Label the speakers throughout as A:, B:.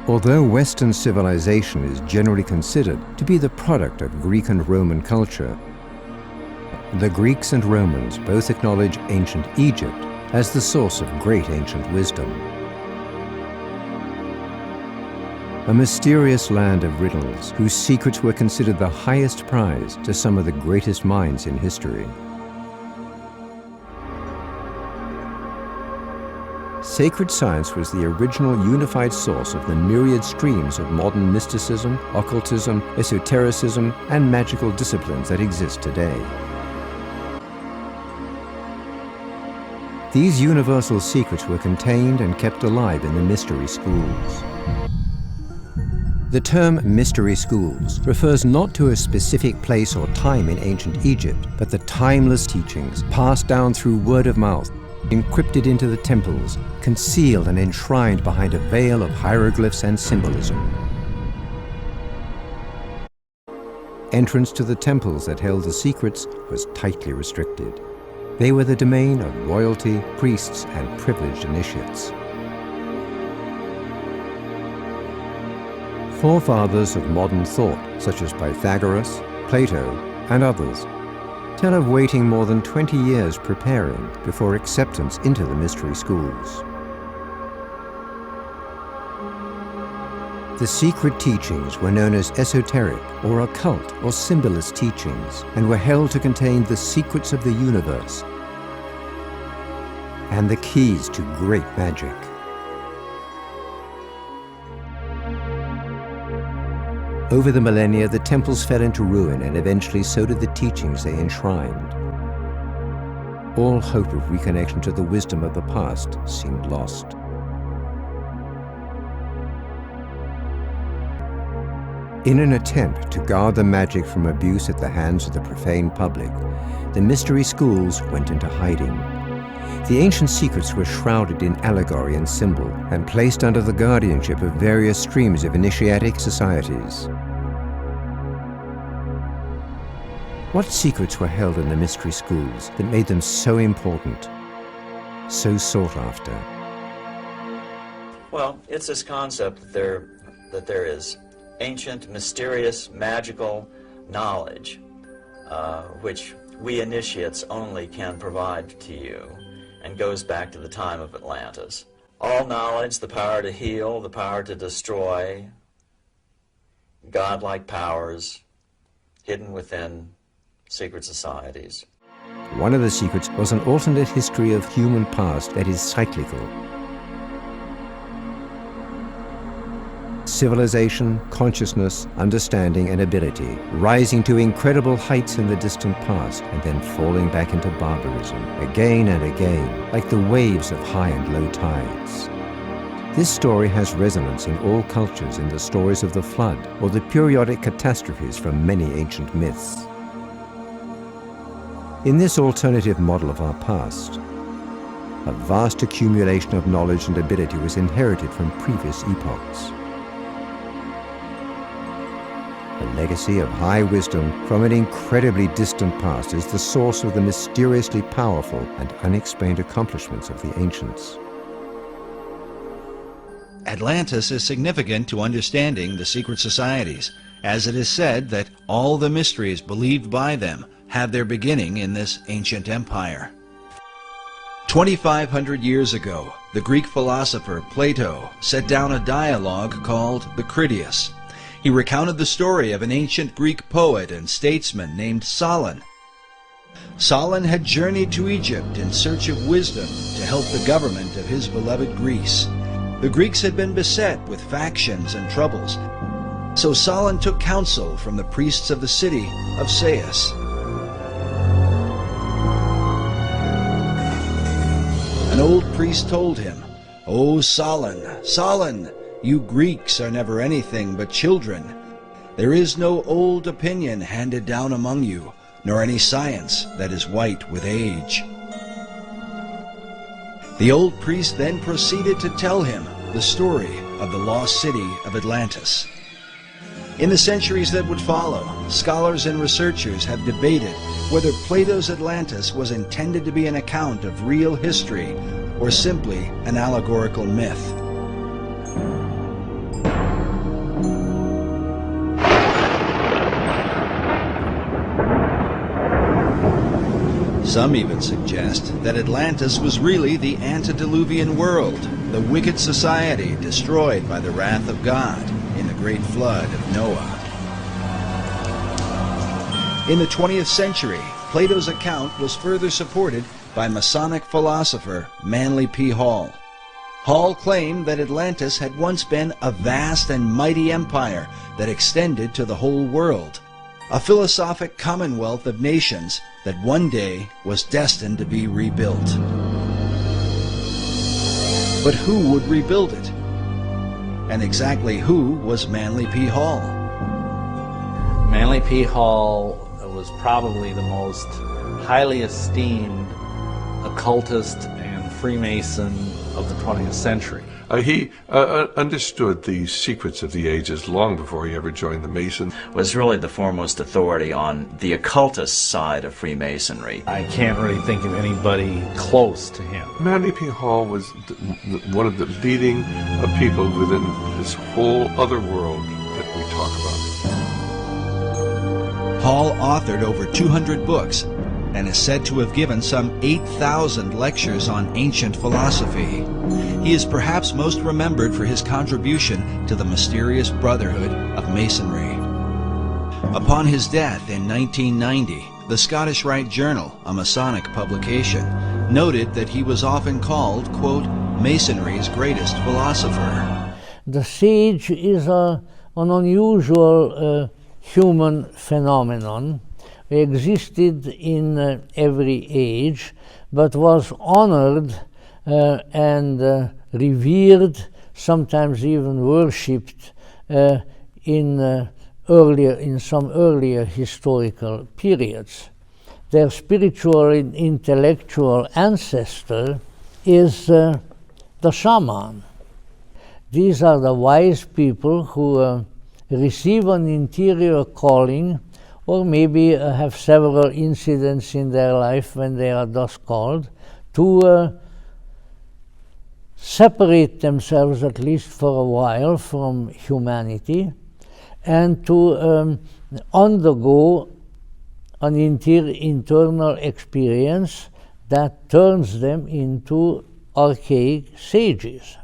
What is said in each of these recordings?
A: Although Western civilization is generally considered to be the product of Greek and Roman culture, the Greeks and Romans both acknowledge ancient Egypt as the source of great ancient wisdom. A mysterious land of riddles whose secrets were considered the highest prize to some of the greatest minds in history. Sacred science was the original unified source of the myriad streams of modern mysticism, occultism, esotericism, and magical disciplines that exist today. These universal secrets were contained and kept alive in the mystery schools. The term mystery schools refers not to a specific place or time in ancient Egypt, but the timeless teachings passed down through word of mouth, encrypted into the temples, concealed and enshrined behind a veil of hieroglyphs and symbolism. Entrance to the temples that held the secrets was tightly restricted. They were the domain of royalty, priests, and privileged initiates. Forefathers of modern thought, such as Pythagoras, Plato, and others, tell of waiting more than 20 years preparing before acceptance into the mystery schools. The secret teachings were known as esoteric or occult or symbolist teachings and were held to contain the secrets of the universe and the keys to great magic. Over the millennia, the temples fell into ruin, and eventually so did the teachings they enshrined. All hope of reconnection to the wisdom of the past seemed lost. In an attempt to guard the magic from abuse at the hands of the profane public, the mystery schools went into hiding. The ancient secrets were shrouded in allegory and symbol and placed under the guardianship of various streams of initiatic societies. What secrets were held in the mystery schools that made them so important, so sought after?
B: Well, it's this concept that there is ancient, mysterious, magical knowledge, which we initiates only can provide to you, and goes back to the time of Atlantis. All knowledge, the power to heal, the power to destroy, godlike powers hidden within secret societies.
A: One of the secrets was an alternate history of human past that is cyclical. Civilization, consciousness, understanding, and ability, rising to incredible heights in the distant past and then falling back into barbarism, again and again, like the waves of high and low tides. This story has resonance in all cultures in the stories of the flood or the periodic catastrophes from many ancient myths. In this alternative model of our past, a vast accumulation of knowledge and ability was inherited from previous epochs. A legacy of high wisdom from an incredibly distant past is the source of the mysteriously powerful and unexplained accomplishments of the ancients.
C: Atlantis is significant to understanding the secret societies, as it is said that all the mysteries believed by them have their beginning in this ancient empire. 2,500 years ago, the Greek philosopher Plato set down a dialogue called the Critias. He recounted the story of an ancient Greek poet and statesman named Solon. Solon had journeyed to Egypt in search of wisdom to help the government of his beloved Greece. The Greeks had been beset with factions and troubles, so Solon took counsel from the priests of the city of Sais. An old priest told him, "O Solon, Solon, you Greeks are never anything but children. There is no old opinion handed down among you, nor any science that is white with age." The old priest then proceeded to tell him the story of the lost city of Atlantis. In the centuries that would follow, scholars and researchers have debated whether Plato's Atlantis was intended to be an account of real history or simply an allegorical myth. Some even suggest that Atlantis was really the antediluvian world, the wicked society destroyed by the wrath of God in the great flood of Noah. In the 20th century, Plato's account was further supported by Masonic philosopher Manly P. Hall. Hall claimed that Atlantis had once been a vast and mighty empire that extended to the whole world, a philosophic commonwealth of nations that one day was destined to be rebuilt. But who would rebuild it? And exactly who was Manly P. Hall?
D: Manly P. Hall was probably the most highly esteemed occultist and Freemason of the 20th century.
E: He understood the secrets of the ages long before he ever joined the Mason.
B: Was really the foremost authority on the occultist side of Freemasonry.
D: I can't really think of anybody close to him.
E: Manly P. Hall was one of the leading people within this whole other world that we talk about.
C: Hall authored over 200 books and is said to have given some 8,000 lectures on ancient philosophy. He is perhaps most remembered for his contribution to the mysterious Brotherhood of Masonry. Upon his death in 1990, the Scottish Rite Journal, a Masonic publication, noted that he was often called, quote, Masonry's greatest philosopher.
F: The sage is an unusual human phenomenon. Existed in every age, but was honored and revered, sometimes even worshipped in some earlier historical periods. Their spiritual and intellectual ancestor is the shaman. These are the wise people who receive an interior calling, or maybe have several incidents in their life when they are thus called, to separate themselves, at least for a while, from humanity, and to undergo an internal experience that turns them into archaic sages.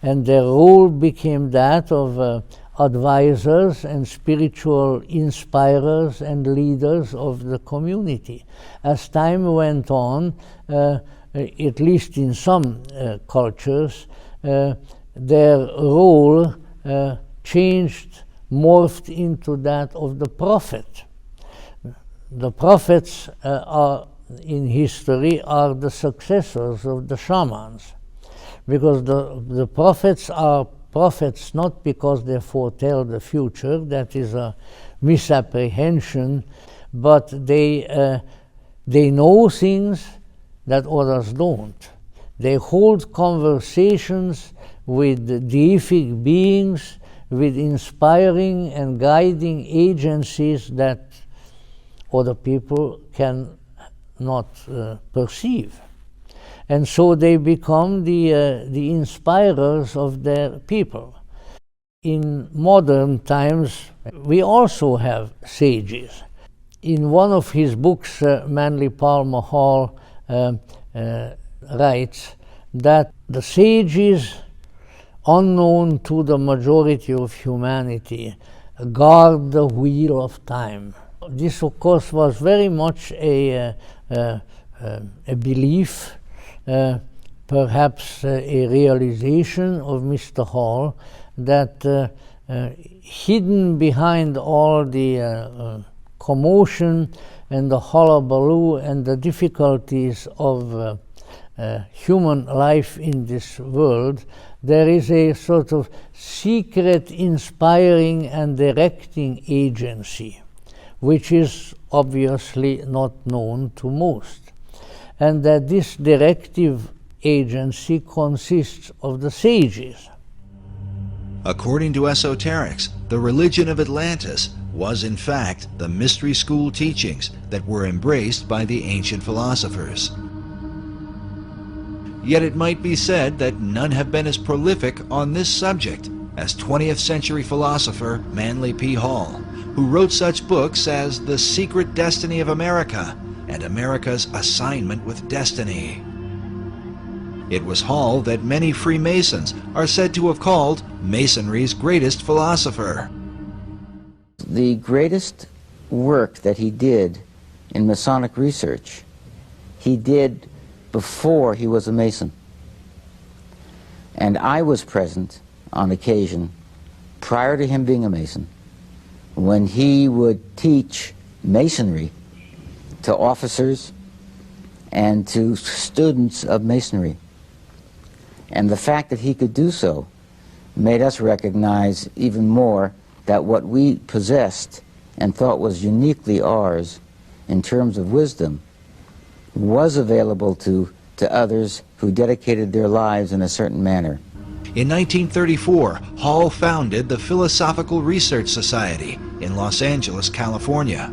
F: And their role became that of advisors and spiritual inspirers and leaders of the community. As time went on, at least in some cultures, their role changed, morphed into that of the prophet. The prophets in history are the successors of the shamans, because the prophets are prophets not because they foretell the future, that is a misapprehension, but they know things that others don't. They hold conversations with deific beings, with inspiring and guiding agencies that other people can not perceive. And so they become the inspirers of their people. In modern times, we also have sages. In one of his books, Manly Palmer Hall writes that the sages, unknown to the majority of humanity, guard the wheel of time. This, of course, was very much a belief, perhaps a realization of Mr. Hall, that hidden behind all the commotion and the hullabaloo and the difficulties of human life in this world, there is a sort of secret inspiring and directing agency, which is obviously not known to most. And that this directive agency consists of the sages.
C: According to esoterics, the religion of Atlantis was in fact the mystery school teachings that were embraced by the ancient philosophers. Yet it might be said that none have been as prolific on this subject as 20th century philosopher Manly P. Hall, who wrote such books as The Secret Destiny of America and America's assignment with destiny. It was Hall that many Freemasons are said to have called Masonry's greatest philosopher.
G: The greatest work that he did in Masonic research, he did before he was a Mason. And I was present on occasion, prior to him being a Mason, when he would teach Masonry to officers and to students of Masonry. And the fact that he could do so made us recognize even more that what we possessed and thought was uniquely ours in terms of wisdom was available to others who dedicated their lives in a certain manner.
C: In 1934, Hall founded the Philosophical Research Society in Los Angeles, California,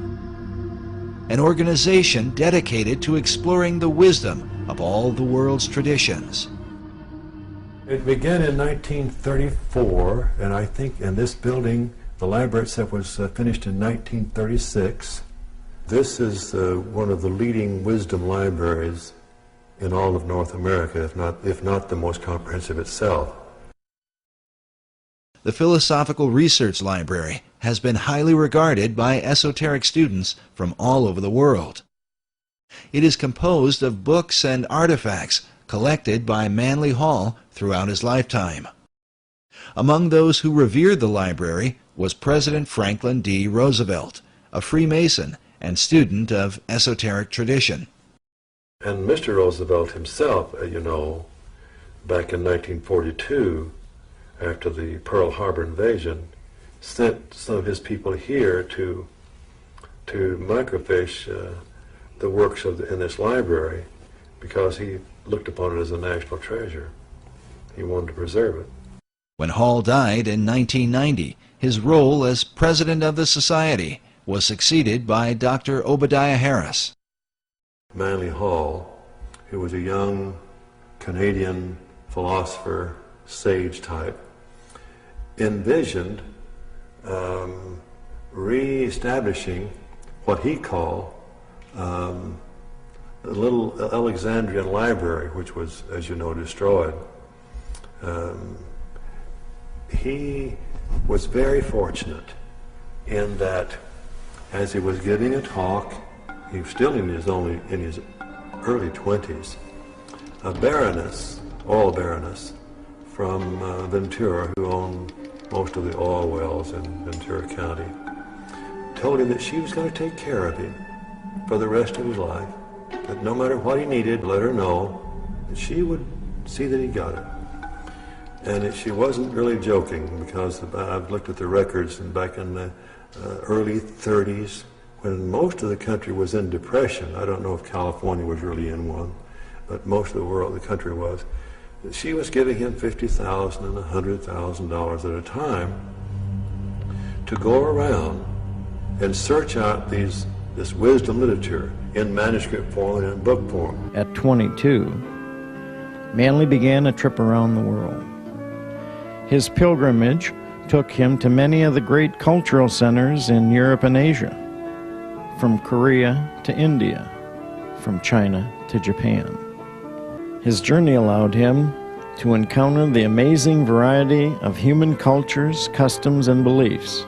C: an organization dedicated to exploring the wisdom of all the world's traditions.
H: It began in 1934, and I think in this building, the library itself was finished in 1936. This is one of the leading wisdom libraries in all of North America, if not the most comprehensive itself.
C: The Philosophical Research Library has been highly regarded by esoteric students from all over the world. It is composed of books and artifacts collected by Manly Hall throughout his lifetime. Among those who revered the library was President Franklin D. Roosevelt, a Freemason and student of esoteric tradition.
H: And Mr. Roosevelt himself, you know, back in 1942, after the Pearl Harbor invasion, sent some of his people here to microfiche the works in this library because he looked upon it as a national treasure. He wanted to preserve it.
C: When Hall died in 1990, his role as president of the society was succeeded by Dr. Obadiah Harris.
H: Manly Hall, who was a young Canadian philosopher, sage type, envisioned re-establishing what he called the little Alexandrian library, which was, as you know, destroyed. He was very fortunate in that as he was giving a talk, he was still in his early 20s, a baroness, oil baroness, from Ventura, who owned most of the oil wells in Ventura County, told him that she was going to take care of him for the rest of his life, that no matter what he needed, let her know that she would see that he got it. And she wasn't really joking, because I've looked at the records, and back in the early 30s, when most of the country was in depression, I don't know if California was really in one, but most of the country was, she was giving him $50,000 and $100,000 at a time to go around and search out this wisdom literature in manuscript form and in book form.
I: At 22, Manly began a trip around the world. His pilgrimage took him to many of the great cultural centers in Europe and Asia, from Korea to India, from China to Japan. His journey allowed him to encounter the amazing variety of human cultures, customs, and beliefs,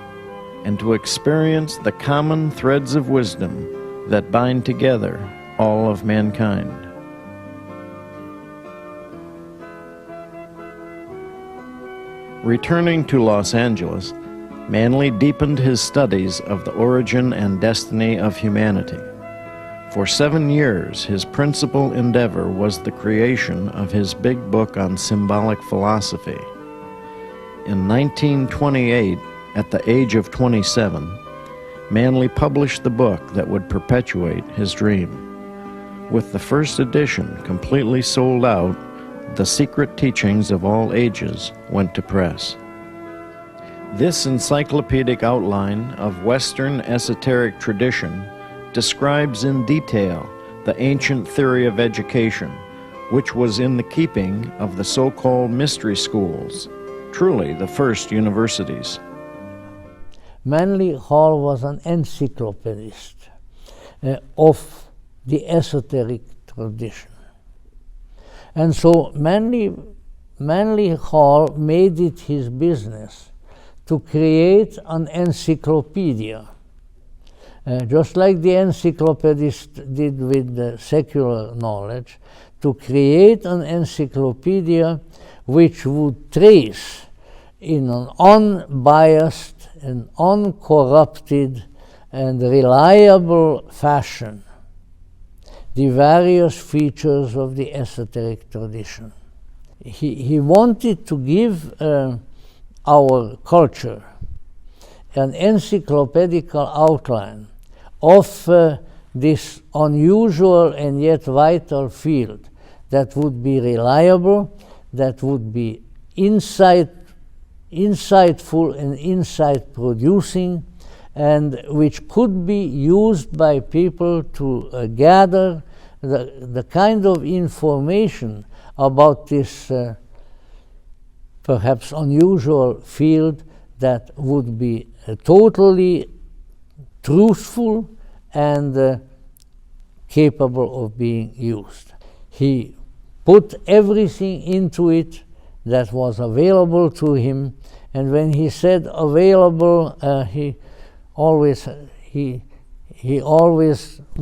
I: and to experience the common threads of wisdom that bind together all of mankind. Returning to Los Angeles, Manly deepened his studies of the origin and destiny of humanity. For 7 years, his principal endeavor was the creation of his big book on symbolic philosophy. In 1928, at the age of 27, Manly published the book that would perpetuate his dream. With the first edition completely sold out, The Secret Teachings of All Ages went to press. This encyclopedic outline of Western esoteric tradition describes in detail the ancient theory of education, which was in the keeping of the so-called mystery schools, truly the first universities.
F: Manly Hall was an encyclopedist of the esoteric tradition. And so Manly Hall made it his business to create an encyclopedia, just like the encyclopedist did with the secular knowledge, to create an encyclopedia which would trace in an unbiased and uncorrupted and reliable fashion the various features of the esoteric tradition. He wanted to give our culture an encyclopedical outline of this unusual and yet vital field that would be reliable, that would be insightful and insight-producing, and which could be used by people to gather the kind of information about this perhaps unusual field that would be totally truthful and capable of being used. He put everything into it that was available to him, and when he said available, he always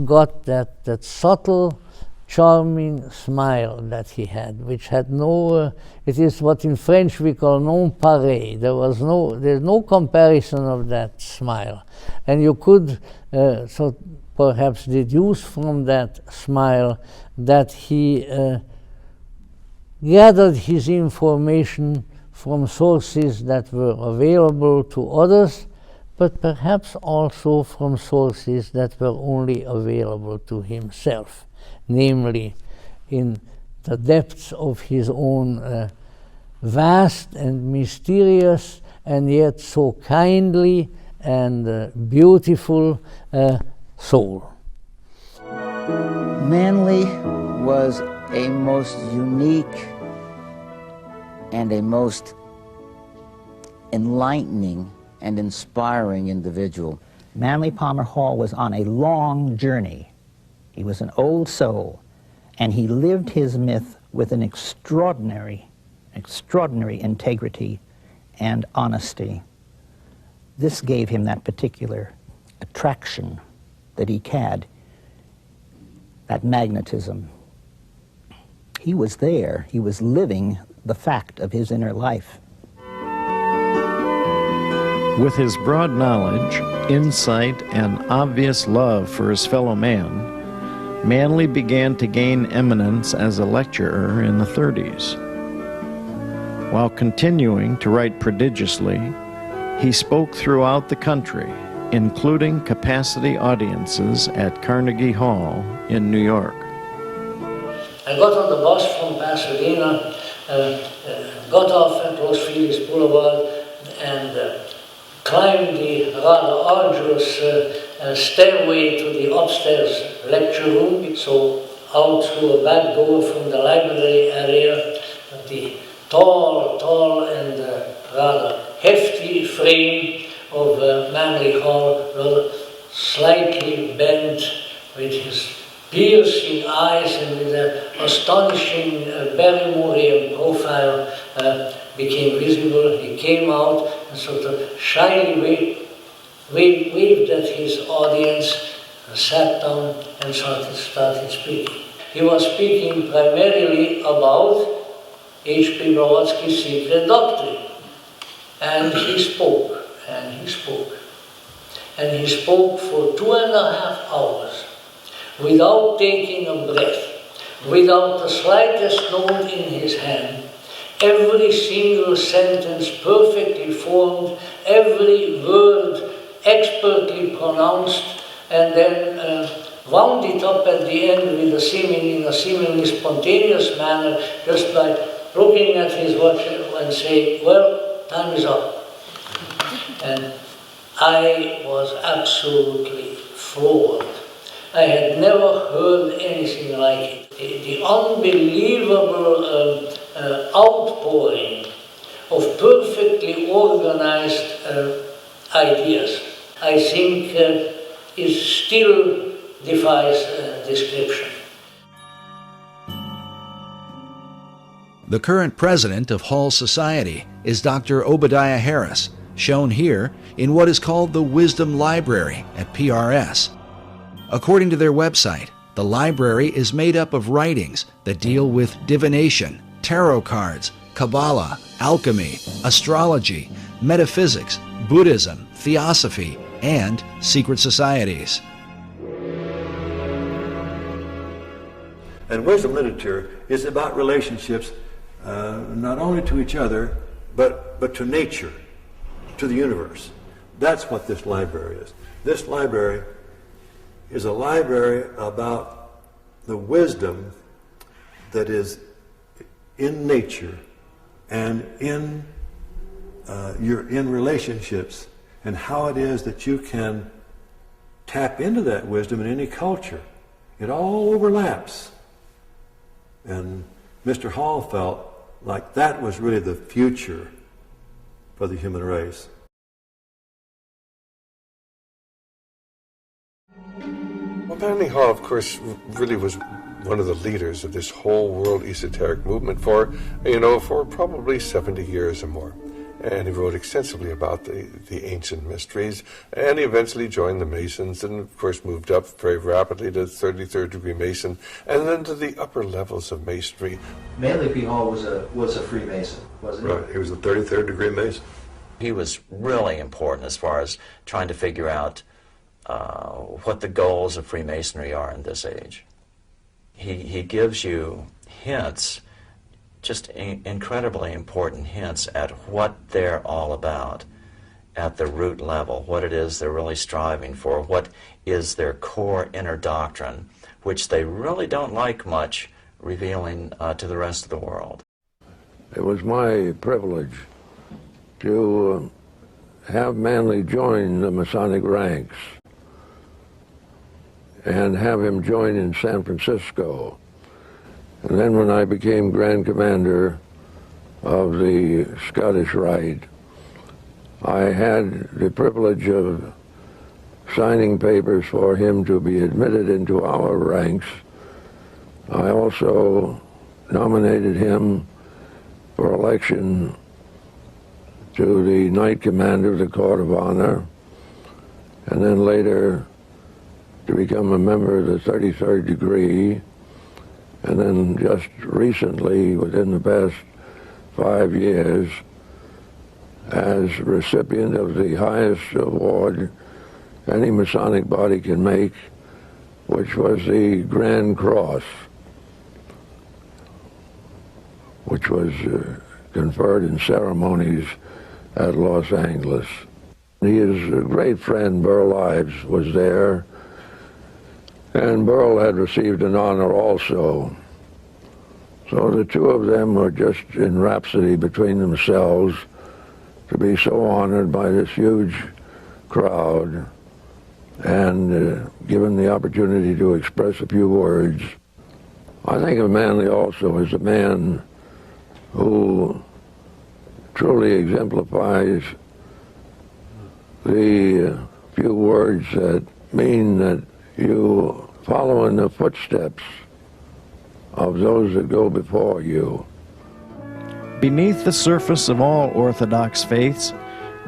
F: got that subtle, charming smile that he had, which had no, it is what in French we call non pareil. There's no comparison of that smile. And you could so perhaps deduce from that smile that he gathered his information from sources that were available to others, but perhaps also from sources that were only available to himself, namely in the depths of his own vast and mysterious and yet so kindly and beautiful soul.
G: Manly was a most unique and a most enlightening and inspiring individual.
J: Manly Palmer Hall was on a long journey. He was an old soul, and he lived his myth with an extraordinary integrity and honesty. This gave him that particular attraction that he had, that magnetism. He was there. He was living the fact of his inner life.
I: With his broad knowledge, insight, and obvious love for his fellow man, Manly began to gain eminence as a lecturer in the 30s. While continuing to write prodigiously, he spoke throughout the country, including capacity audiences at Carnegie Hall in New York.
F: I got on the bus from Pasadena, got off at Los Feliz Boulevard, and climbed the rather arduous stairway to the upstairs lecture room. So out through a back door from the library area, the tall and rather hefty frame of Manly Hall, rather slightly bent, with his piercing eyes and with an astonishing Barrymorian profile became visible. He came out and sort of shyly waved at his audience, sat down and started speaking. He was speaking primarily about H.P. Blavatsky's secret doctrine. And he spoke, and he spoke. And he spoke for 2.5 hours without taking a breath, without the slightest note in his hand, every single sentence perfectly formed, every word expertly pronounced, and then wound it up at the end with in a seemingly spontaneous manner, just by looking at his watch and saying, well, time is up. And I was absolutely floored. I had never heard anything like it. The unbelievable outpouring of perfectly organized ideas, I think, is still defies description.
C: The current president of Hall Society is Dr. Obadiah Harris, shown here in what is called the Wisdom Library at PRS. According to their website, the library is made up of writings that deal with divination, tarot cards, Kabbalah, alchemy, astrology, metaphysics, Buddhism, theosophy, and secret societies.
H: And wisdom literature is about relationships not only to each other, but to nature, to the universe. That's what this library is. This library is a library about the wisdom that is in nature and in relationships, and how it is that you can tap into that wisdom in any culture. It all overlaps. And Mr. Hall felt like that was really the future for the human race.
E: Well, Manly Hall, of course, really was one of the leaders of this whole world esoteric movement for probably 70 years or more. And he wrote extensively about the ancient mysteries, and he eventually joined the Masons, and of course moved up very rapidly to 33rd degree Mason, and then to the upper levels of Masonry.
C: Manly P. Hall was a Freemason, wasn't he?
H: Right, he was a 33rd degree Mason.
B: He was really important as far as trying to figure out what the goals of Freemasonry are in this age. He gives you hints, just incredibly important hints at what they're all about at the root level, what it is they're really striving for, what is their core inner doctrine, which they really don't like much revealing to the rest of the world.
K: It was my privilege to have Manly join the Masonic ranks and have him join in San Francisco. And then when I became Grand Commander of the Scottish Rite, I had the privilege of signing papers for him to be admitted into our ranks. I also nominated him for election to the Knight Commander of the Court of Honor, and then later to become a member of the 33rd degree, and then just recently, within the past 5 years, as recipient of the highest award any Masonic body can make, which was the Grand Cross, which was conferred in ceremonies at Los Angeles. His great friend, Burl Ives, was there, and Burl had received an honor also. So the two of them were just in rhapsody between themselves to be so honored by this huge crowd and given the opportunity to express a few words. I think of Manly also as a man who truly exemplifies the few words that mean that you follow in the footsteps of those that go before you.
I: Beneath the surface of all Orthodox faiths,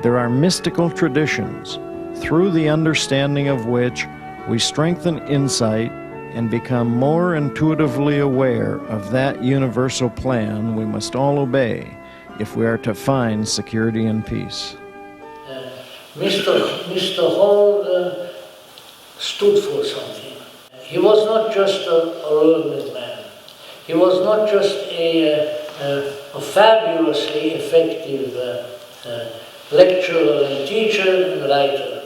I: there are mystical traditions, through the understanding of which we strengthen insight and become more intuitively aware of that universal plan we must all obey if we are to find security and peace.
F: Mr. Hall stood for something. He was not just a learned man. He was not just a fabulously effective lecturer and teacher and writer,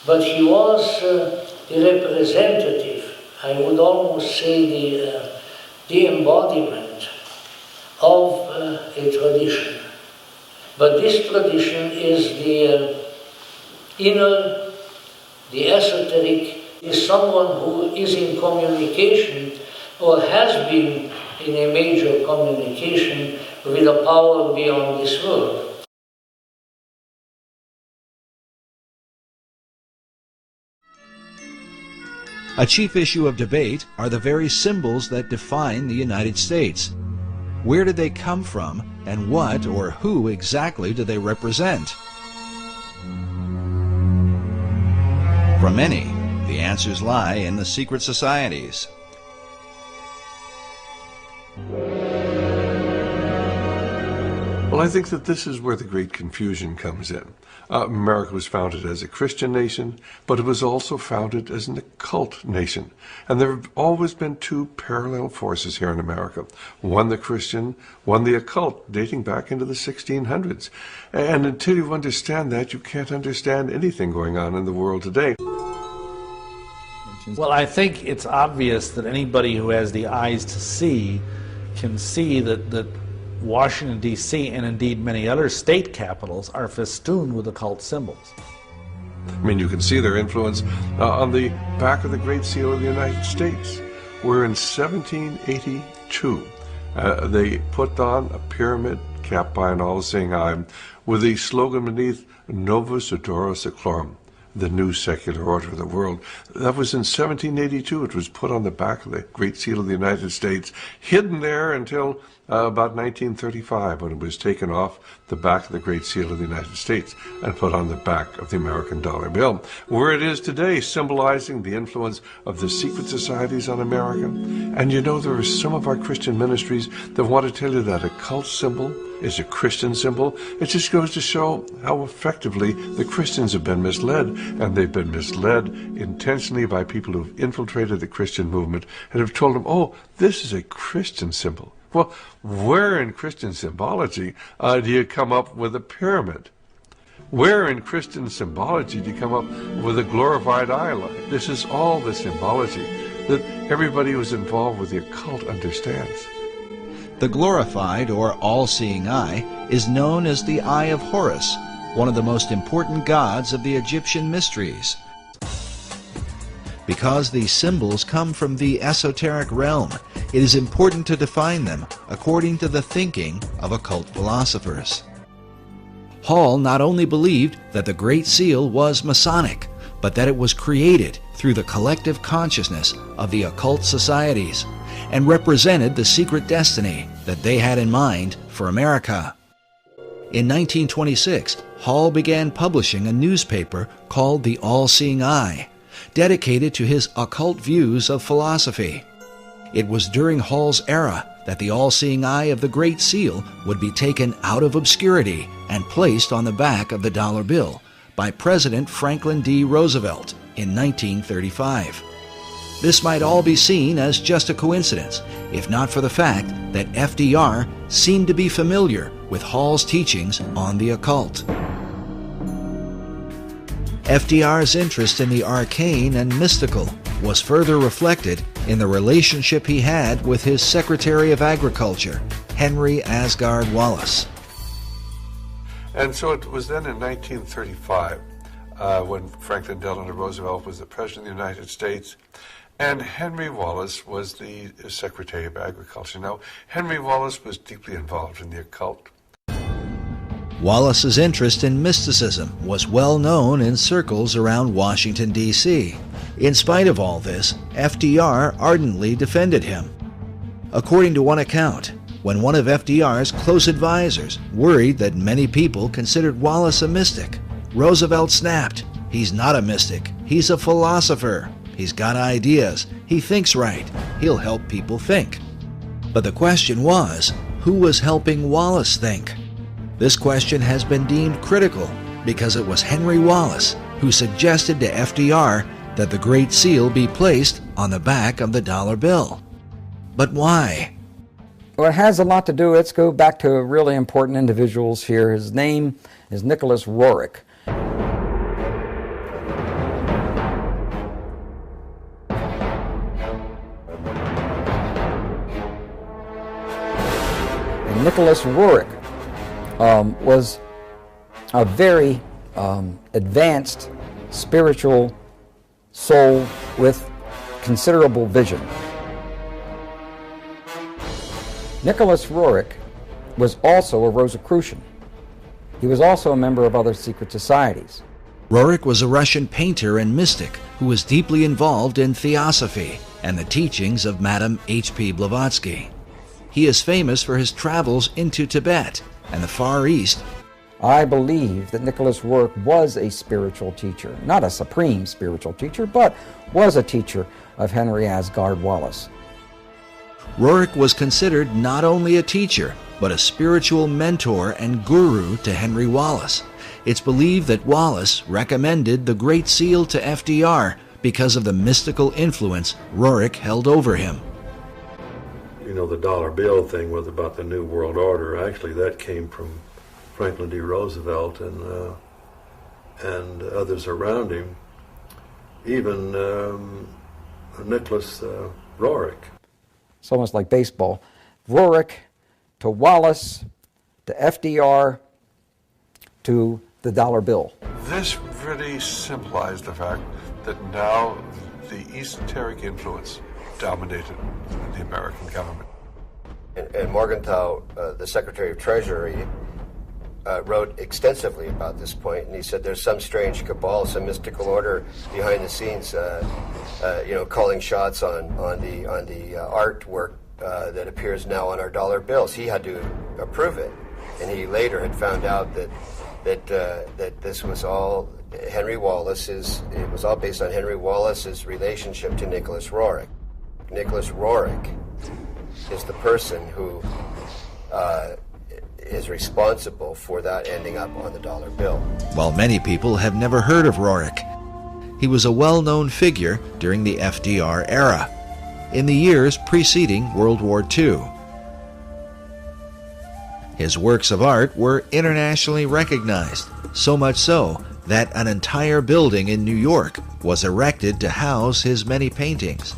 F: but he was the representative, I would almost say the embodiment of a tradition. But this tradition is the inner, the esoteric, is someone who is in communication or has been in a major communication with a power beyond this world.
C: A chief issue of debate are the very symbols that define the United States. Where did they come from, and what or who exactly do they represent? For many, the answers lie in the secret societies.
E: Well, I think that this is where the great confusion comes in. America was founded as a Christian nation, but it was also founded as an occult nation. And there have always been two parallel forces here in America. One the Christian, one the occult, dating back into the 1600s. And until you understand that, you can't understand anything going on in the world today.
D: Well, I think it's obvious that anybody who has the eyes to see can see that Washington, D.C., and indeed many other state capitals are festooned with occult symbols.
E: I mean, you can see their influence on the back of the Great Seal of the United States, where in 1782 they put on a pyramid capped by an all-seeing eye with the slogan beneath, Novus Ordo Seclorum, the new secular order of the world. That was in 1782. It was put on the back of the Great Seal of the United States, hidden there until about 1935, when it was taken off the back of the Great Seal of the United States and put on the back of the American dollar bill, where it is today, symbolizing the influence of the secret societies on America. And you know, there are some of our Christian ministries that want to tell you that a cult symbol is a Christian symbol. It just goes to show how effectively the Christians have been misled, and they've been misled intentionally by people who've infiltrated the Christian movement and have told them, oh, this is a Christian symbol. Well, where in Christian symbology do you come up with a pyramid? Where in Christian symbology do you come up with a glorified eye light? This is all the symbology that everybody who's involved with the occult understands.
C: The glorified or all-seeing eye is known as the Eye of Horus, one of the most important gods of the Egyptian mysteries. Because these symbols come from the esoteric realm, it is important to define them according to the thinking of occult philosophers. Hall not only believed that the Great Seal was Masonic, but that it was created through the collective consciousness of the occult societies and represented the secret destiny that they had in mind for America. In 1926, Hall began publishing a newspaper called The All-Seeing Eye, dedicated to his occult views of philosophy. It was during Hall's era that the all-seeing eye of the Great Seal would be taken out of obscurity and placed on the back of the dollar bill by President Franklin D. Roosevelt in 1935. This might all be seen as just a coincidence, if not for the fact that FDR seemed to be familiar with Hall's teachings on the occult. FDR's interest in the arcane and mystical was further reflected in the relationship he had with his Secretary of Agriculture, Henry Asgard Wallace.
E: And so it was then in 1935 when Franklin Delano Roosevelt was the President of the United States, and Henry Wallace was the Secretary of Agriculture. Now, Henry Wallace was deeply involved in the occult.
C: Wallace's interest in mysticism was well known in circles around Washington, D.C. In spite of all this, FDR ardently defended him. According to one account, when one of FDR's close advisors worried that many people considered Wallace a mystic, Roosevelt snapped, "He's not a mystic, he's a philosopher. He's got ideas, he thinks right, he'll help people think." But the question was, who was helping Wallace think? This question has been deemed critical because it was Henry Wallace who suggested to FDR that the Great Seal be placed on the back of the dollar bill. But why?
L: Well, it has a lot to do. Let's go back to really important individuals here. His name is Nicholas Roerich. And Nicholas Roerich was a very advanced spiritual soul with considerable vision. Nicholas Roerich was also a Rosicrucian. He was also a member of other secret societies.
C: Roerich was a Russian painter and mystic who was deeply involved in theosophy and the teachings of Madame H.P. Blavatsky. He is famous for his travels into Tibet and the Far East.
L: I believe that Nicholas Roerich was a spiritual teacher, not a supreme spiritual teacher, but was a teacher of Henry Asgard Wallace.
C: Roerich was considered not only a teacher, but a spiritual mentor and guru to Henry Wallace. It's believed that Wallace recommended the Great Seal to FDR because of the mystical influence Roerich held over him.
H: You know, the dollar bill thing was about the New World Order. Actually, that came from Franklin D. Roosevelt and others around him, even Nicholas Roerich.
L: It's almost like baseball. Roerich to Wallace to FDR to the dollar bill.
E: This really symbolized the fact that now the esoteric influence dominated the American government.
M: And Morgenthau, the Secretary of Treasury, wrote extensively about this point, and he said there's some strange cabal, some mystical order behind the scenes, calling shots on the artwork that appears now on our dollar bills. He had to approve it, and he later had found out that this was all Henry Wallace's. It was all based on Henry Wallace's relationship to Nicholas Roerich. Nicholas Roerich is the person who is responsible for that ending up on the dollar bill.
C: While many people have never heard of Roerich, he was a well-known figure during the FDR era, in the years preceding World War II. His works of art were internationally recognized, so much so that an entire building in New York was erected to house his many paintings.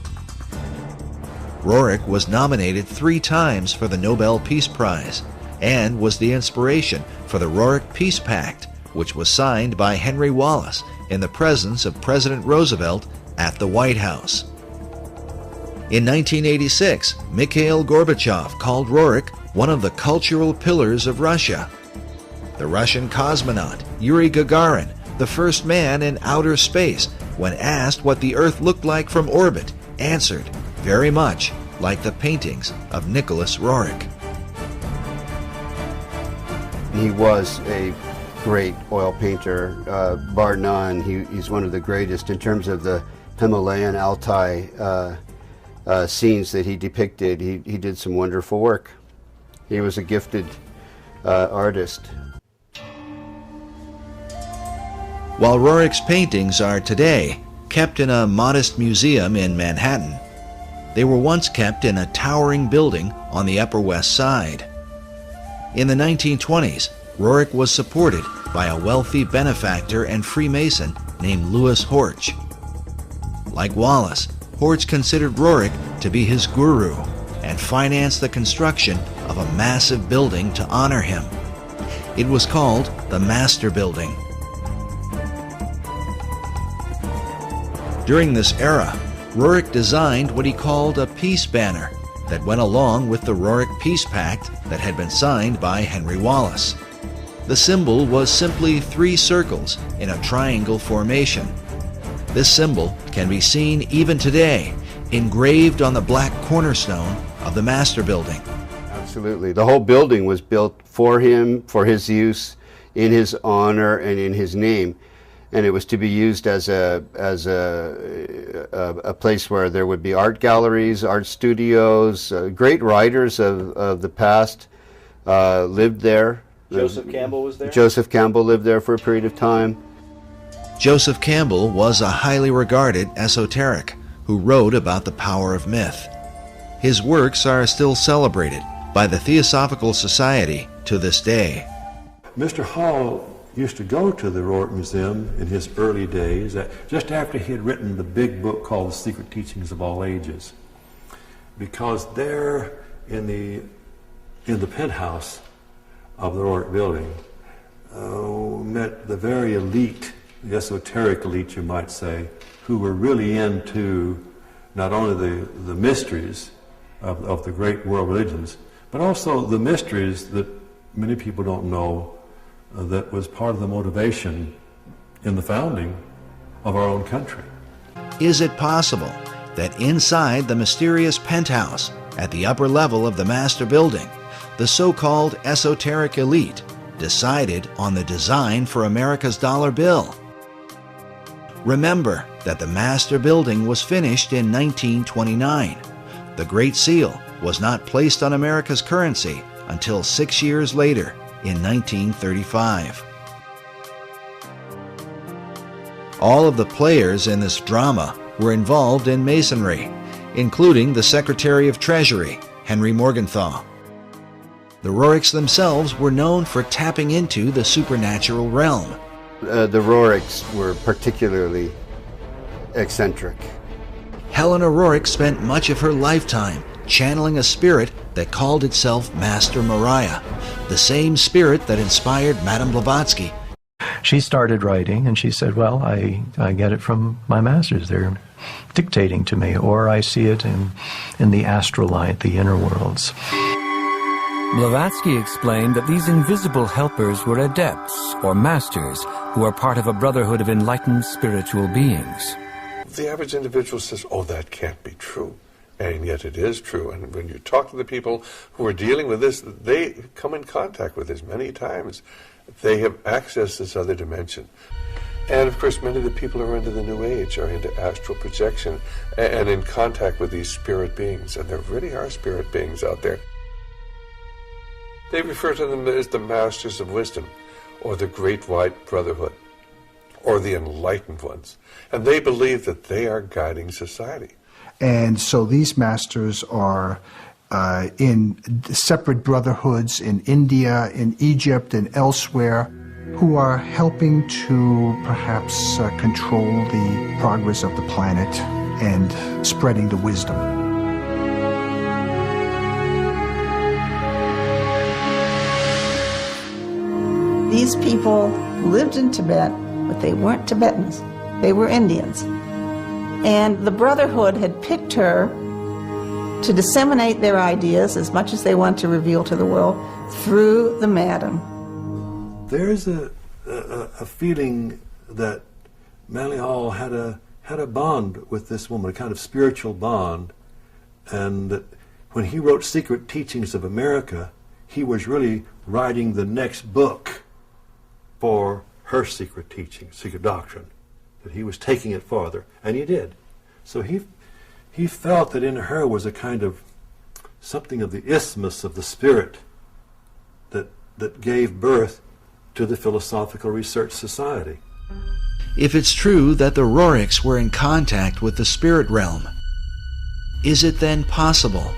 C: Roerich was nominated 3 times for the Nobel Peace Prize and was the inspiration for the Roerich Peace Pact, which was signed by Henry Wallace in the presence of President Roosevelt at the White House. In 1986, Mikhail Gorbachev called Roerich one of the cultural pillars of Russia. The Russian cosmonaut Yuri Gagarin, the first man in outer space, when asked what the Earth looked like from orbit, answered, very much like the paintings of Nicholas Roerich.
N: He was a great oil painter, bar none. He's one of the greatest in terms of the Himalayan Altai scenes that he depicted. He did some wonderful work. He was a gifted artist.
C: While Roerich's paintings are today kept in a modest museum in Manhattan, they were once kept in a towering building on the Upper West Side. In the 1920s, Roerich was supported by a wealthy benefactor and Freemason named Louis Horch. Like Wallace, Horch considered Roerich to be his guru and financed the construction of a massive building to honor him. It was called the Master Building. During this era, Roerich designed what he called a peace banner that went along with the Roerich Peace Pact that had been signed by Henry Wallace. The symbol was simply 3 circles in a triangle formation. This symbol can be seen even today, engraved on the black cornerstone of the Master Building.
N: Absolutely. The whole building was built for him, for his use, in his honor, and in his name. And it was to be used as a place where there would be art galleries, art studios. Great writers of the past lived there.
O: Joseph Campbell was there?
N: Joseph Campbell lived there for a period of time.
C: Joseph Campbell was a highly regarded esoteric who wrote about the power of myth. His works are still celebrated by the Theosophical Society to this day.
H: Mr. Hall used to go to the Roerich Museum in his early days, just after he had written the big book called The Secret Teachings of All Ages, because there in the penthouse of the Roerich building met the very elite, the esoteric elite, you might say, who were really into not only the mysteries of the great world religions, but also the mysteries that many people don't know that was part of the motivation in the founding of our own country.
C: Is it possible that inside the mysterious penthouse at the upper level of the master building, the so-called esoteric elite decided on the design for America's dollar bill? Remember that the master building was finished in 1929. The Great Seal was not placed on America's currency until 6 years later, in 1935. All of the players in this drama were involved in Masonry, including the Secretary of Treasury, Henry Morgenthau. The Roriks themselves were known for tapping into the supernatural realm.
N: The Roriks were particularly eccentric.
C: Helena Rorik spent much of her lifetime channeling a spirit that called itself Master Mariah, the same spirit that inspired Madame Blavatsky.
O: She started writing, and she said, well, I get it from my masters. They're dictating to me, or I see it in the astral light, the inner worlds.
P: Blavatsky explained that these invisible helpers were adepts, or masters, who are part of a brotherhood of enlightened spiritual beings.
E: The average individual says, oh, that can't be true. And yet it is true. And when you talk to the people who are dealing with this, they come in contact with this many times. They have accessed this other dimension. And of course, many of the people who are into the New Age are into astral projection and in contact with these spirit beings. And there really are spirit beings out there. They refer to them as the Masters of Wisdom, or the Great White Brotherhood, or the Enlightened Ones. And they believe that they are guiding society.
Q: And so these masters are in separate brotherhoods in India, in Egypt, and elsewhere, who are helping to perhaps control the progress of the planet and spreading the wisdom.
R: These people lived in Tibet, but they weren't Tibetans. They were Indians. And the Brotherhood had picked her to disseminate their ideas as much as they want to reveal to the world through the madam.
H: There's a feeling that Manly Hall had a bond with this woman, a kind of spiritual bond, and that when he wrote Secret Teachings of America, he was really writing the next book for her secret teaching, secret doctrine, that he was taking it farther, and he did. So he felt that in her was a kind of something of the isthmus of the spirit that gave birth to the Philosophical Research Society.
C: If it's true that the Roriks were in contact with the spirit realm, is it then possible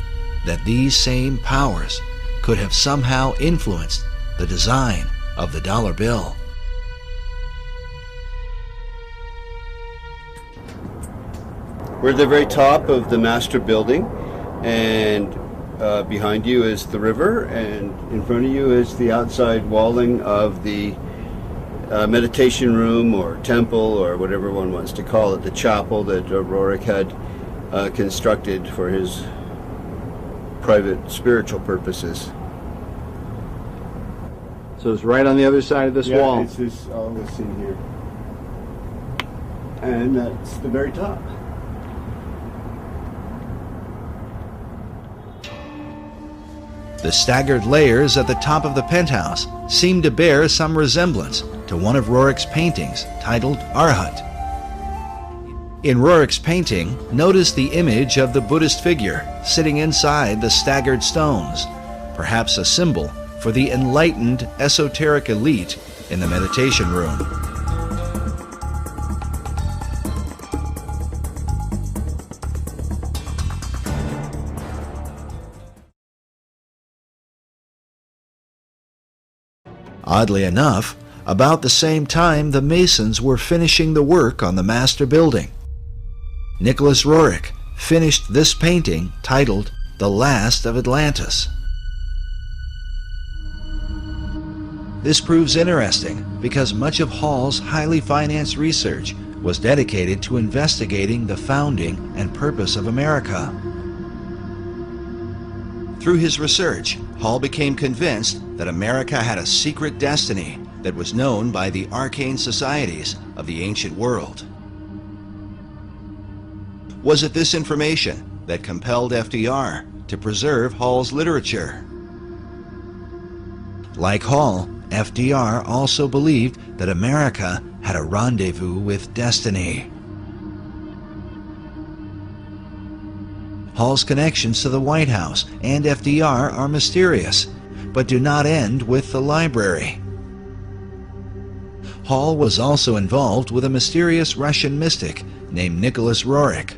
C: that these same powers could have somehow influenced the design of the dollar bill?
N: We're at the very top of the master building, and behind you is the river, and in front of you is the outside walling of the meditation room or temple or whatever one wants to call it, the chapel that Rorik had constructed for his private spiritual purposes.
I: So it's right on the other side of this wall.
N: It's this, all this in here. And that's the very top.
C: The staggered layers at the top of the penthouse seem to bear some resemblance to one of Rorik's paintings titled Arhat. In Rorik's painting, notice the image of the Buddhist figure sitting inside the staggered stones, perhaps a symbol for the enlightened esoteric elite in the meditation room. Oddly enough, about the same time the Masons were finishing the work on the master building, Nicholas Rorik finished this painting titled The Last of Atlantis. This proves interesting because much of Hall's highly financed research was dedicated to investigating the founding and purpose of America. Through his research, Hall became convinced that America had a secret destiny that was known by the arcane societies of the ancient world. Was it this information that compelled FDR to preserve Hall's literature? Like Hall, FDR also believed that America had a rendezvous with destiny. Hall's connections to the White House and FDR are mysterious, but do not end with the library. Hall was also involved with a mysterious Russian mystic named Nicholas Roerich.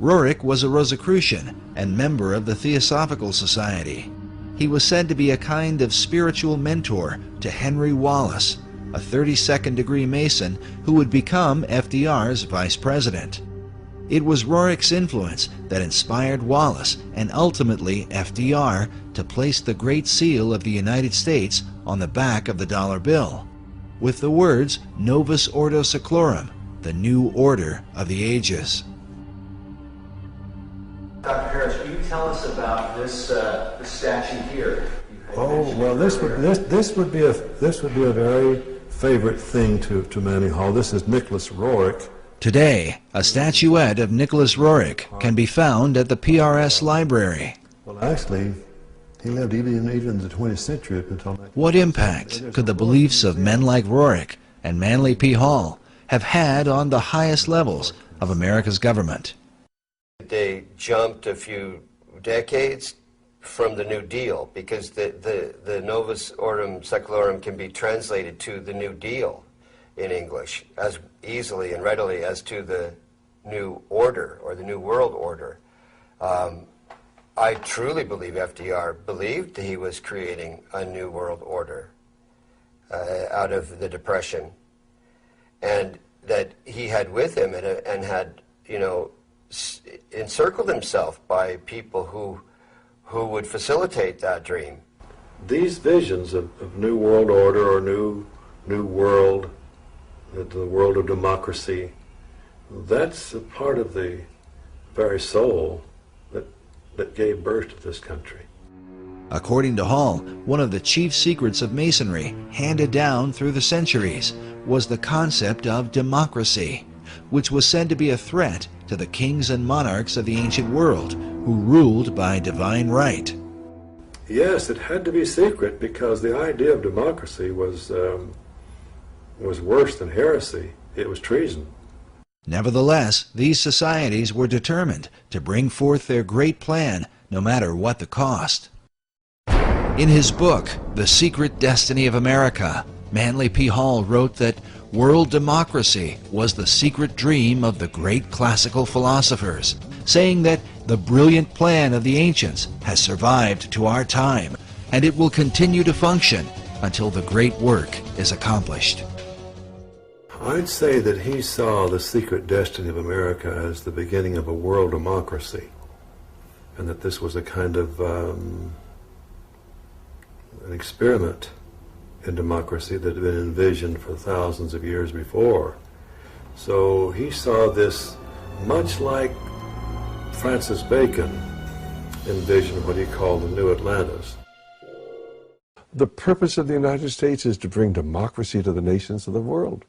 C: Roerich was a Rosicrucian and member of the Theosophical Society. He was said to be a kind of spiritual mentor to Henry Wallace, a 32nd degree Mason who would become FDR's vice president. It was Roerich's influence that inspired Wallace and ultimately FDR to place the Great Seal of the United States on the back of the dollar bill, with the words Novus Ordo Seclorum, the new order of the ages.
S: Dr. Harris, can you tell us about this statue here?
H: Oh well, this would be a very favorite thing to Manly Hall. This is Nicholas Roerich.
C: Today, a statuette of Nicholas Roerich can be found at the PRS Library.
H: Well, actually, he lived even in the 20th century up until...
C: What impact could the beliefs of men like Roerich and Manly P. Hall have had on the highest levels of America's government?
M: They jumped a few decades from the New Deal because the Novus Ordo Seclorum can be translated to the New Deal in English as easily and readily as to the New Order or the New World Order. I truly believe FDR believed he was creating a New World Order out of the Depression, and that he had with him and had, you know, encircled himself by people who would facilitate that dream.
H: These visions of New World Order or New World, the world of democracy, that's a part of the very soul that gave birth to this country.
C: According to Hall, one of the chief secrets of Masonry, handed down through the centuries, was the concept of democracy, which was said to be a threat to the kings and monarchs of the ancient world, who ruled by divine right.
H: Yes, it had to be secret because the idea of democracy was worse than heresy. It was treason.
C: Nevertheless, these societies were determined to bring forth their great plan, no matter what the cost. In his book, The Secret Destiny of America, Manly P. Hall wrote that world democracy was the secret dream of the great classical philosophers, saying that the brilliant plan of the ancients has survived to our time, and it will continue to function until the great work is accomplished.
H: I'd say that he saw the secret destiny of America as the beginning of a world democracy, and that this was a kind of an experiment in democracy that had been envisioned for thousands of years before. So he saw this much like Francis Bacon envisioned what he called the New Atlantis.
E: The purpose of the United States is to bring democracy to the nations of the world.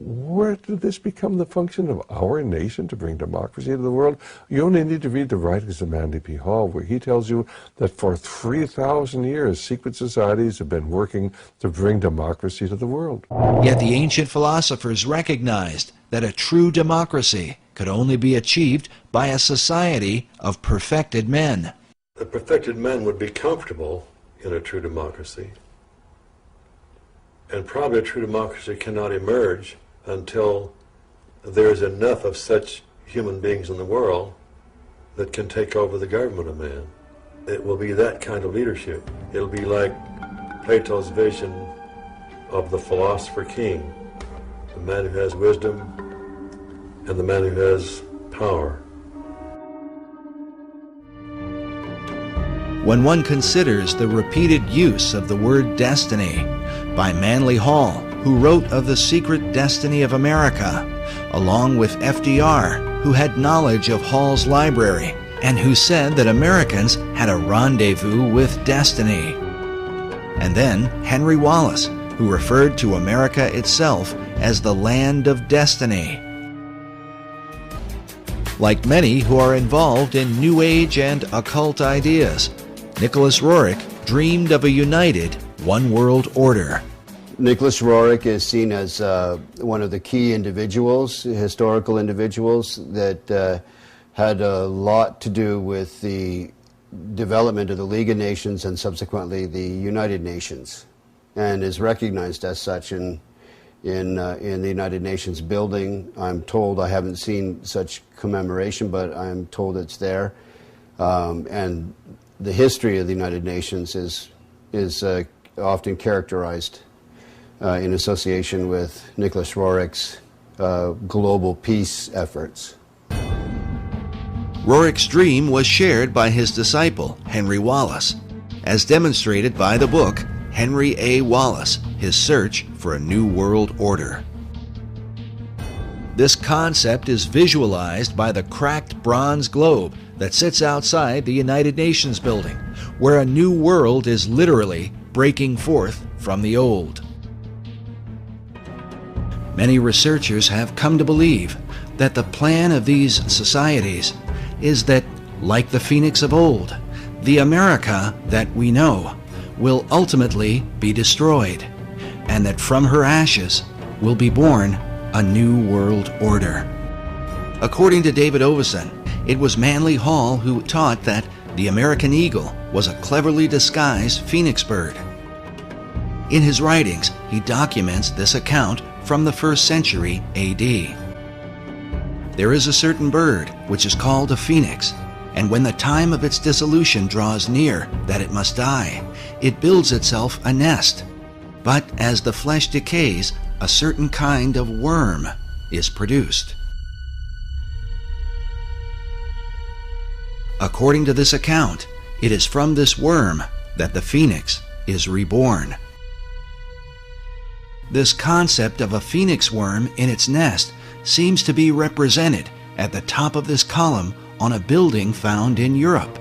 E: Where did this become the function of our nation, to bring democracy to the world? You only need to read the writings of Manly P. Hall, where he tells you that for 3,000 years, secret societies have been working to bring democracy to the world.
C: Yet the ancient philosophers recognized that a true democracy could only be achieved by a society of perfected men.
H: The perfected men would be comfortable in a true democracy, and probably a true democracy cannot emerge until there's enough of such human beings in the world that can take over the government of man. It will be that kind of leadership. It'll be like Plato's vision of the philosopher king, the man who has wisdom and the man who has power.
C: When one considers the repeated use of the word destiny by Manly Hall, who wrote of the secret destiny of America, along with FDR, who had knowledge of Hall's library, and who said that Americans had a rendezvous with destiny, and then Henry Wallace, who referred to America itself as the land of destiny. Like many who are involved in New Age and occult ideas, Nicholas Roerich dreamed of a united one world order.
N: Nicholas Roerich is seen as one of the key individuals, historical individuals, that had a lot to do with the development of the League of Nations and subsequently the United Nations, and is recognized as such in the United Nations building. I'm told, I haven't seen such commemoration, but I'm told it's there. And the history of the United Nations is often characterized in association with Nicholas Roerich's global peace efforts.
C: Roerich's dream was shared by his disciple, Henry Wallace, as demonstrated by the book Henry A. Wallace, His Search for a New World Order. This concept is visualized by the cracked bronze globe that sits outside the United Nations building, where a new world is literally breaking forth from the old. Many researchers have come to believe that the plan of these societies is that, like the Phoenix of old, the America that we know will ultimately be destroyed, and that from her ashes will be born a new world order. According to David Oveson, it was Manly Hall who taught that the American eagle was a cleverly disguised phoenix bird. In his writings, he documents this account from the 1st century A.D. There is a certain bird which is called a phoenix, and when the time of its dissolution draws near that it must die, it builds itself a nest. But as the flesh decays, a certain kind of worm is produced. According to this account, it is from this worm that the phoenix is reborn. This concept of a phoenix worm in its nest seems to be represented at the top of this column on a building found in Europe.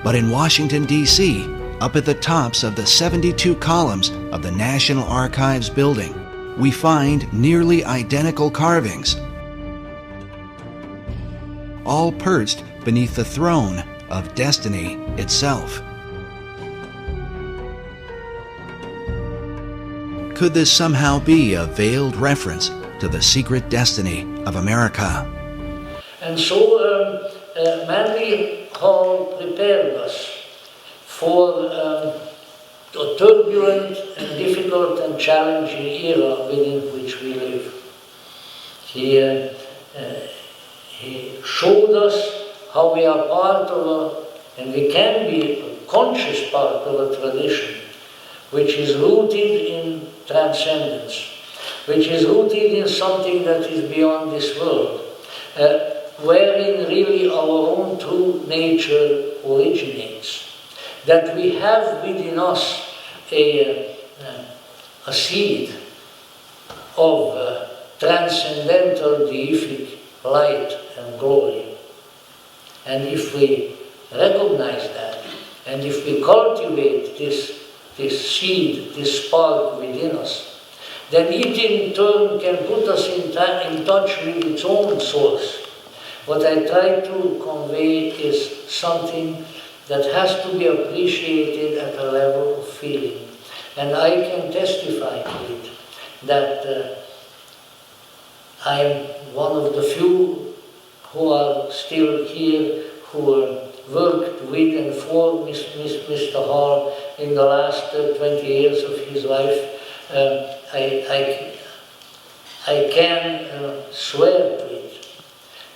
C: But in Washington, D.C., up at the tops of the 72 columns of the National Archives building, we find nearly identical carvings, all perched beneath the throne of destiny itself. Could this somehow be a veiled reference to the secret destiny of America?
F: And so Manly Hall prepared us for a turbulent and difficult and challenging era within which we live. He showed us how we are part of and we can be a conscious part of a tradition which is rooted in transcendence, which is rooted in something that is beyond this world, wherein really our own true nature originates. That we have within us a seed of transcendental deific light and glory. And if we recognize that, and if we cultivate this seed, this spark within us, then it in turn can put us in touch with its own source. What I try to convey is something that has to be appreciated at a level of feeling. And I can testify to it, that I am one of the few who are still here, who worked with and for Mr. Hall in the last 20 years of his life. I can swear to it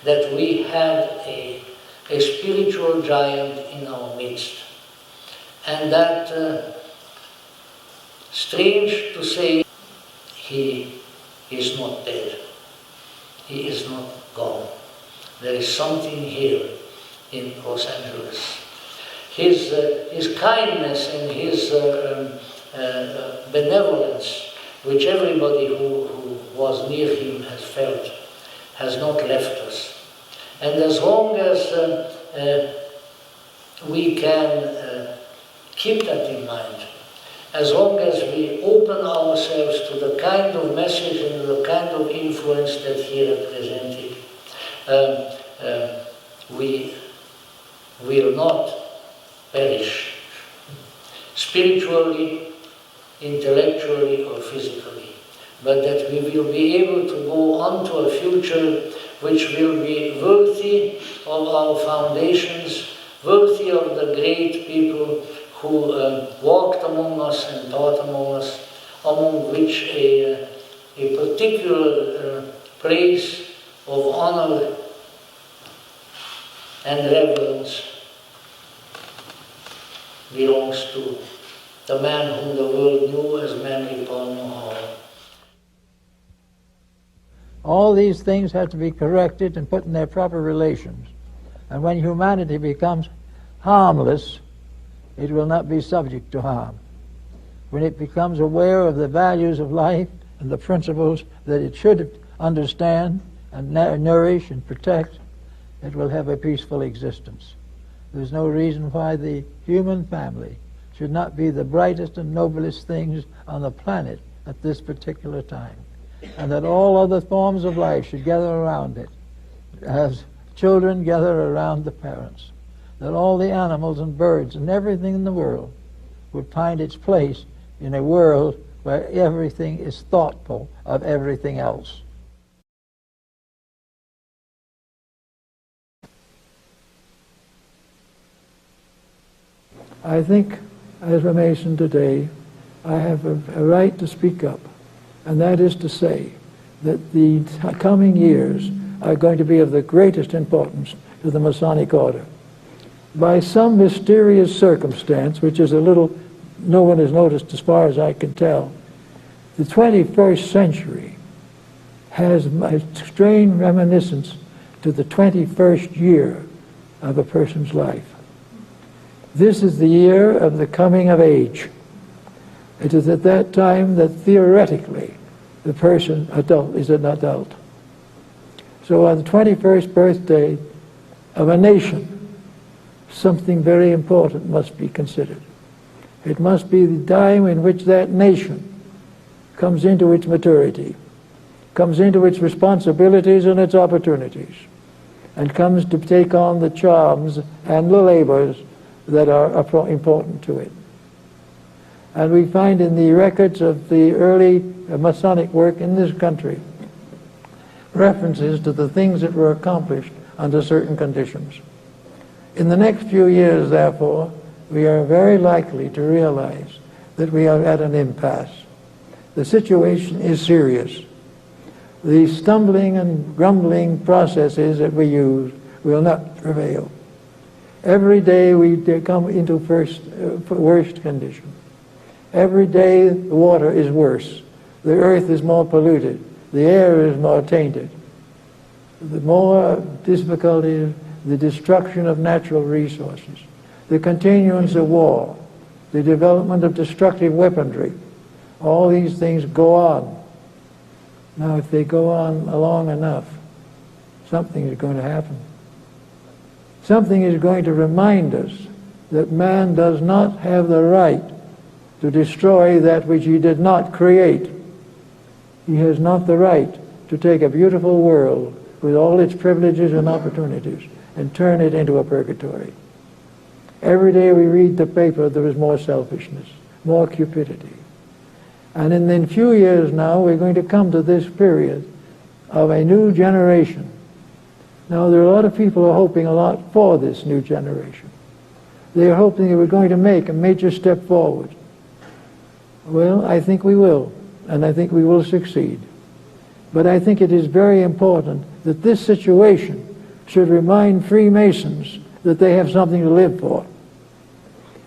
F: that we had a spiritual giant in our midst. And that, strange to say, he is not dead. He is not gone. There is something here in Los Angeles. His kindness and his benevolence, which everybody who was near him has felt, has not left us. And as long as we can keep that in mind. As long as we open ourselves to the kind of message and the kind of influence that he represented, we will not perish, spiritually, intellectually, or physically, but that we will be able to go on to a future which will be worthy of our foundations, worthy of the great people who walked among us and taught among us, among which a particular place of honor and reverence belongs to the man whom the world knew as Manly Paul Hall.
T: All these things have to be corrected and put in their proper relations. And when humanity becomes harmless, it will not be subject to harm. When it becomes aware of the values of life and the principles that it should understand and nourish and protect, it will have a peaceful existence. There's no reason why the human family should not be the brightest and noblest things on the planet at this particular time, and that all other forms of life should gather around it as children gather around the parents, that all the animals and birds and everything in the world would find its place in a world where everything is thoughtful of everything else. I think, as a Mason today, I have a right to speak up, and that is to say that the coming years are going to be of the greatest importance to the Masonic order. By some mysterious circumstance, which is a little, no one has noticed as far as I can tell, the 21st century has a strange reminiscence to the 21st year of a person's life. This is the year of the coming of age. It is at that time that theoretically the person is an adult. So on the 21st birthday of a nation, something very important must be considered. It must be the time in which that nation comes into its maturity, comes into its responsibilities and its opportunities, and comes to take on the charms and the labors that are important to it. And we find in the records of the early Masonic work in this country references to the things that were accomplished under certain conditions. In the next few years, therefore, we are very likely to realize that we are at an impasse. The situation is serious. The stumbling and grumbling processes that we use will not prevail. Every day we come into worst condition. Every day the water is worse. The earth is more polluted. The air is more tainted. The more difficulty, the destruction of natural resources, the continuance of war, the development of destructive weaponry. All these things go on. Now, if they go on long enough, something is going to happen. Something is going to remind us that man does not have the right to destroy that which he did not create. He has not the right to take a beautiful world with all its privileges and opportunities and turn it into a purgatory. Every day we read the paper, there is more selfishness, more cupidity. And in a few years now, we're going to come to this period of a new generation. Now, there are a lot of people who are hoping a lot for this new generation. They are hoping that we're going to make a major step forward. Well, I think we will, and I think we will succeed. But I think it is very important that this situation should remind Freemasons that they have something to live for.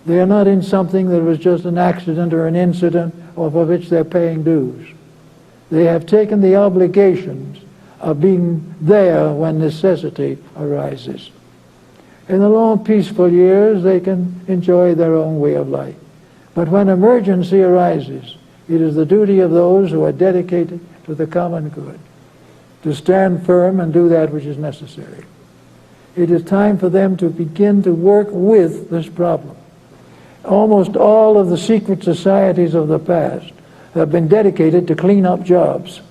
T: They are not in something that was just an accident or an incident or for which they're paying dues. They have taken the obligations of being there when necessity arises. In the long, peaceful years, they can enjoy their own way of life. But when emergency arises, it is the duty of those who are dedicated to the common good to stand firm and do that which is necessary. It is time for them to begin to work with this problem. Almost all of the secret societies of the past have been dedicated to clean up jobs.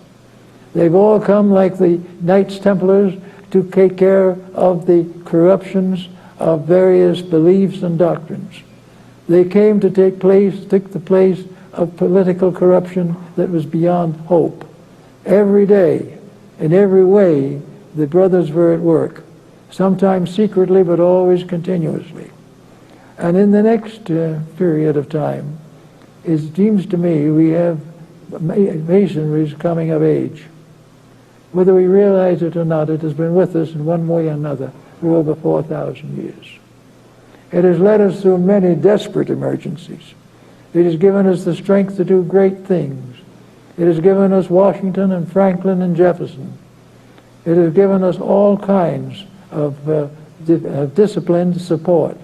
T: They've all come like the Knights Templars to take care of the corruptions of various beliefs and doctrines. They came to take the place of political corruption that was beyond hope. Every day, in every way, the brothers were at work, sometimes secretly but always continuously. And in the next period of time, it seems to me we have Masonry's coming of age. Whether we realize it or not, it has been with us in one way or another for over 4,000 years. It has led us through many desperate emergencies. It has given us the strength to do great things. It has given us Washington and Franklin and Jefferson. It has given us all kinds of disciplined support.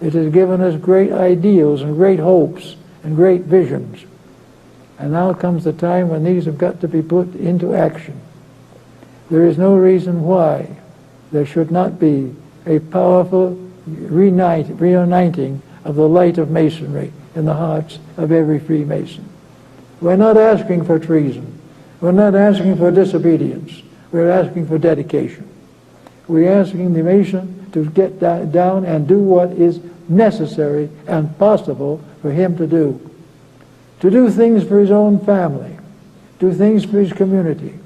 T: It has given us great ideals and great hopes and great visions. And now comes the time when these have got to be put into action. There is no reason why there should not be a powerful reuniting of the light of Masonry in the hearts of every Freemason. We're not asking for treason. We're not asking for disobedience. We're asking for dedication. We're asking the Mason to get down and do what is necessary and possible for him to do. To do things for his own family, do things for his community,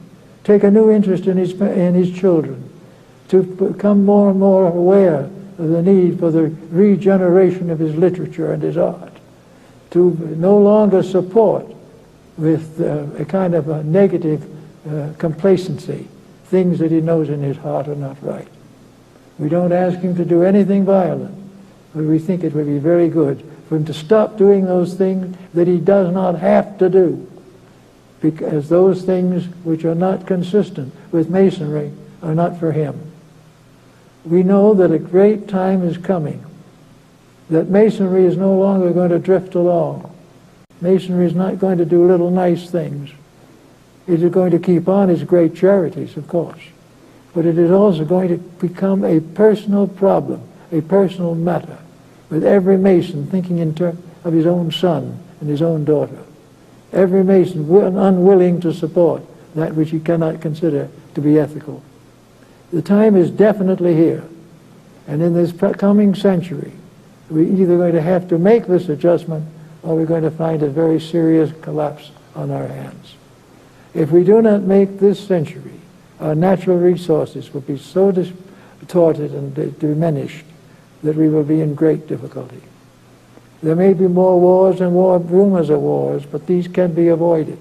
T: take a new interest in his children, to become more and more aware of the need for the regeneration of his literature and his art, to no longer support with a kind of a negative complacency things that he knows in his heart are not right. We don't ask him to do anything violent, but we think it would be very good for him to stop doing those things that he does not have to do, because those things which are not consistent with Masonry are not for him. We know that a great time is coming, that Masonry is no longer going to drift along. Masonry is not going to do little nice things. It is going to keep on its great charities, of course, but it is also going to become a personal problem, a personal matter, with every Mason thinking in terms of his own son and his own daughter. Every Mason unwilling to support that which he cannot consider to be ethical. The time is definitely here, and in this coming century, we're either going to have to make this adjustment or we're going to find a very serious collapse on our hands. If we do not make this century, our natural resources will be so distorted and diminished that we will be in great difficulty. There may be more wars and rumors of wars, but these can be avoided.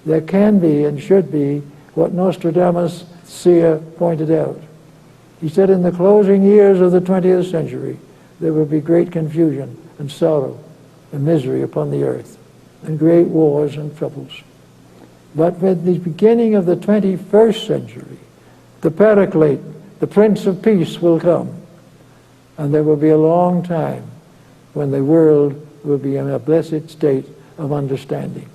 T: There can be and should be what Nostradamus seer pointed out. He said in the closing years of the 20th century, there will be great confusion and sorrow and misery upon the earth, and great wars and troubles. But with the beginning of the 21st century, the Paraclete, the Prince of Peace, will come, and there will be a long time when the world will be in a blessed state of understanding.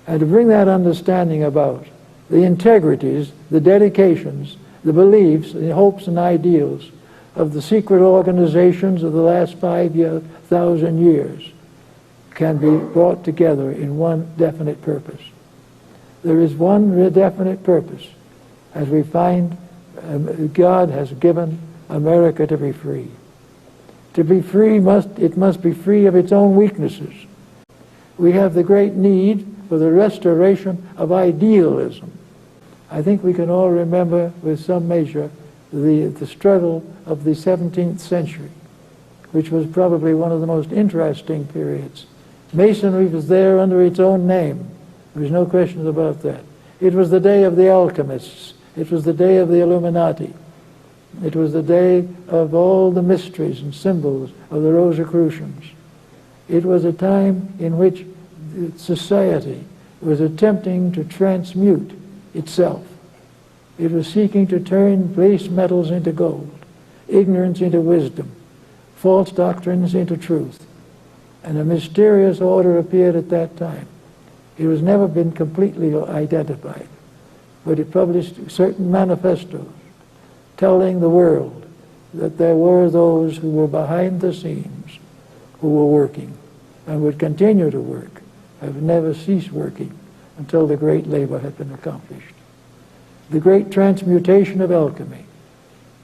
T: And to bring that understanding about, the integrities, the dedications, the beliefs, the hopes and ideals of the secret organizations of the last 5,000 years can be brought together in one definite purpose. There is one definite purpose, as we find God has given America to be free. To be free, it must be free of its own weaknesses. We have the great need for the restoration of idealism. I think we can all remember with some measure the struggle of the 17th century, which was probably one of the most interesting periods. Masonry was there under its own name. There was no question about that. It was the day of the alchemists. It was the day of the Illuminati. It was the day of all the mysteries and symbols of the Rosicrucians. It was a time in which society was attempting to transmute itself. It was seeking to turn base metals into gold, ignorance into wisdom, false doctrines into truth. And a mysterious order appeared at that time. It has never been completely identified, but it published certain manifestos telling the world that there were those who were behind the scenes who were working and would continue to work, have never ceased working until the great labor had been accomplished. The great transmutation of alchemy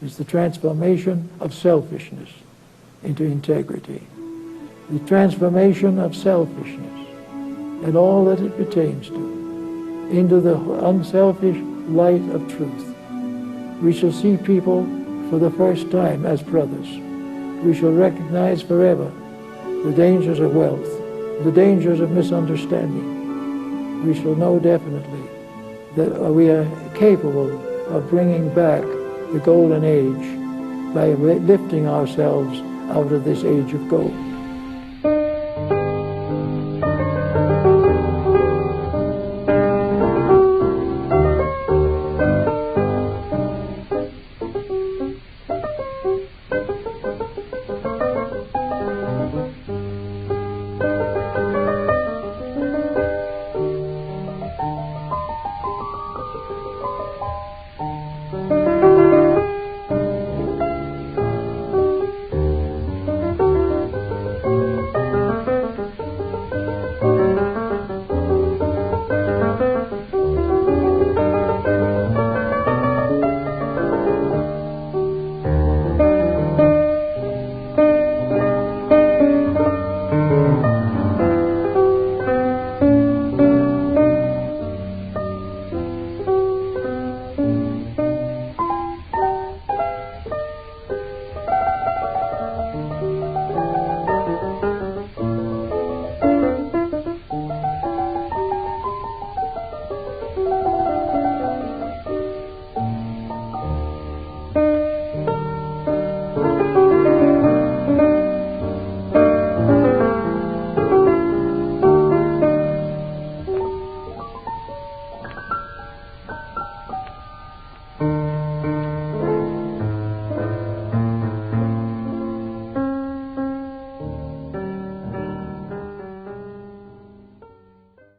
T: is the transformation of selfishness into integrity. The transformation of selfishness and all that it pertains to into the unselfish light of truth. We shall see people for the first time as brothers. We shall recognize forever the dangers of wealth, the dangers of misunderstanding. We shall know definitely that we are capable of bringing back the golden age by lifting ourselves out of this age of gold.